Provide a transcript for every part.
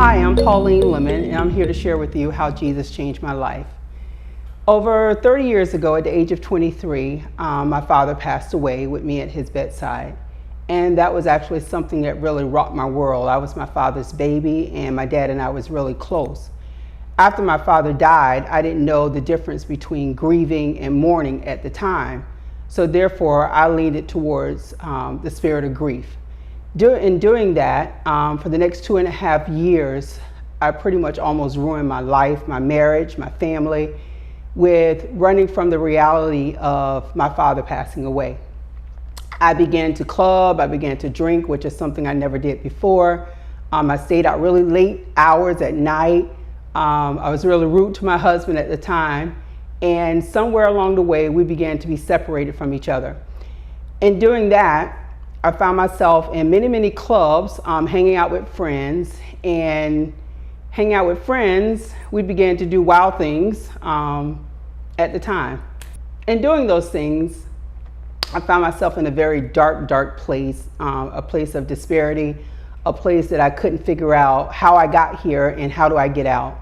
Hi, I'm Pauline and I'm here to share with you how Jesus changed my life. Over 30 years ago, at the age of 23, my father passed away with me at his bedside. And that was actually something that really rocked my world. I was my father's baby, and my dad and I was really close. After my father died, I didn't know the difference between grieving and mourning at the time. So therefore, I leaned it towards the spirit of grief. In doing that, for the next 2.5 years, I pretty much almost ruined my life, my marriage, my family, with running from the reality of my father passing away. I began to club, I began to drink, which is something I never did before. I stayed out really late hours at night. I was really rude to my husband at the time. And somewhere along the way, we began to be separated from each other. In doing that, I found myself in many clubs, hanging out with friends. And hanging out with friends, we began to do wild things at the time. In doing those things, I found myself in a very dark place, a place of disparity, a place that I couldn't figure out how I got here and how do I get out.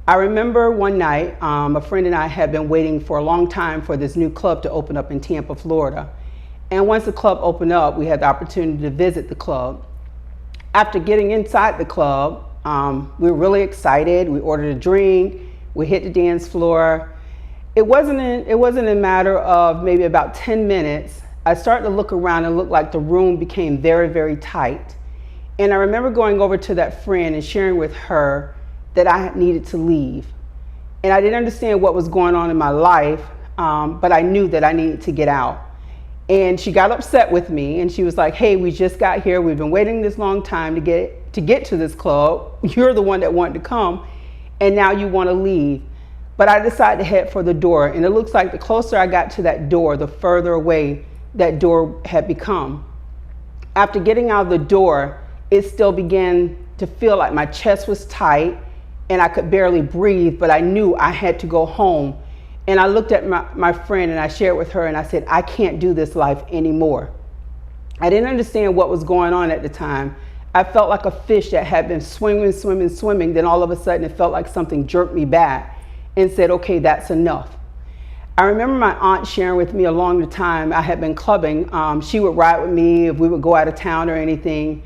I remember one night, a friend and I had been waiting for a long time for this new club to open up in Tampa, Florida. And once the club opened up, we had the opportunity to visit the club. After getting inside the club, we were really excited. We ordered a drink, we hit the dance floor. It wasn't a matter of maybe about 10 minutes. I started to look around and looked like the room became very tight. And I remember going over to that friend and sharing with her that I needed to leave. And I didn't understand what was going on in my life, but I knew that I needed to get out. And she got upset with me and she was like, hey, we just got here. We've been waiting this long time to get to this club. You're the one that wanted to come and now you want to leave. But I decided to head for the door, and it looks like the closer I got to that door, the further away that door had become. After getting out of the door, it still began to feel like my chest was tight and I could barely breathe, but I knew I had to go home. And I looked at my friend and I shared with her and I said, I can't do this life anymore. I didn't understand what was going on at the time. I felt like a fish that had been swimming. Then all of a sudden it felt like something jerked me back and said, okay, that's enough. I remember my aunt sharing with me along the time I had been clubbing. She would ride with me if we would go out of town or anything.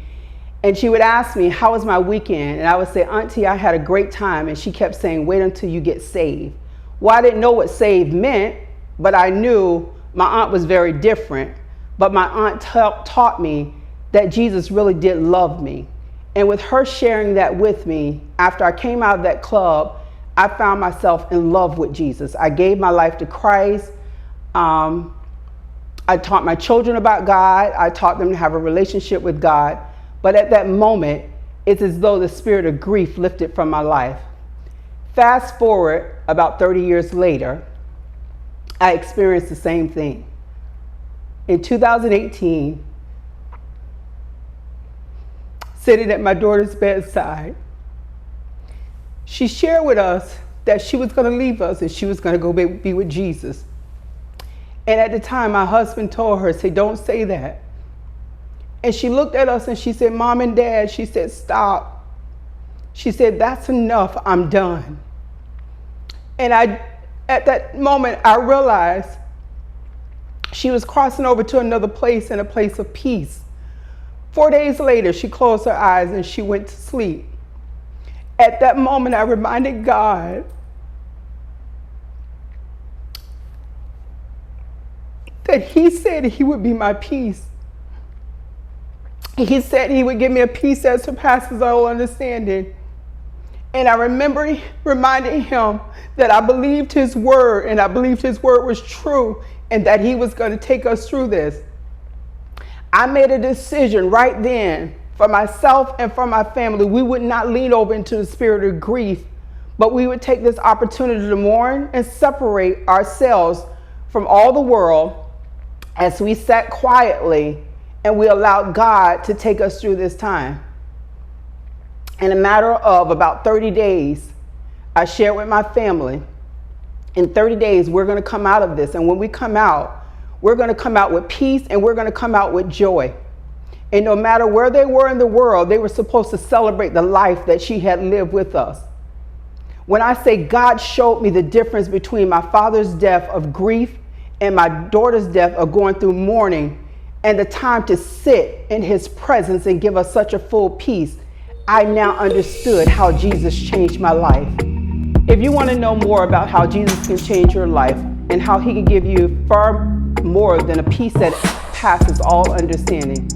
And she would ask me, how was my weekend? And I would say, Auntie, I had a great time. And she kept saying, wait until you get saved. Well, I didn't know what saved meant, but I knew my aunt was very different. But my aunt taught me that Jesus really did love me. And with her sharing that with me, after I came out of that club, I found myself in love with Jesus. I gave my life to Christ. I taught my children about God. I taught them to have a relationship with God. But at that moment, it's as though the spirit of grief lifted from my life. Fast forward about 30 years later, I experienced the same thing. In 2018, sitting at my daughter's bedside, she shared with us that she was going to leave us and she was going to go be with Jesus. And at the time, my husband told her, say, don't say that. And she looked at us and she said, Mom and Dad, she said, stop. She said, that's enough, I'm done. And at that moment, I realized she was crossing over to another place, and a place of peace. 4 days later, she closed her eyes and she went to sleep. At that moment, I reminded God that He said He would be my peace. He said He would give me a peace that surpasses all understanding. And I remember reminding Him that I believed His word, and I believed His word was true, and that He was going to take us through this. I made a decision right then for myself and for my family. We would not lean over into the spirit of grief, but we would take this opportunity to mourn and separate ourselves from all the world as we sat quietly and we allowed God to take us through this time. In a matter of about 30 days, I shared with my family, in 30 days, we're going to come out of this. And when we come out, we're going to come out with peace and we're going to come out with joy. And no matter where they were in the world, they were supposed to celebrate the life that she had lived with us. When I say God showed me the difference between my father's death of grief and my daughter's death of going through mourning, and the time to sit in his presence and give us such a full peace, I now understood how Jesus changed my life. If you want to know more about how Jesus can change your life and how he can give you far more than a peace that passes all understanding,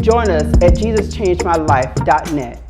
join us at jesuschangemylife.net.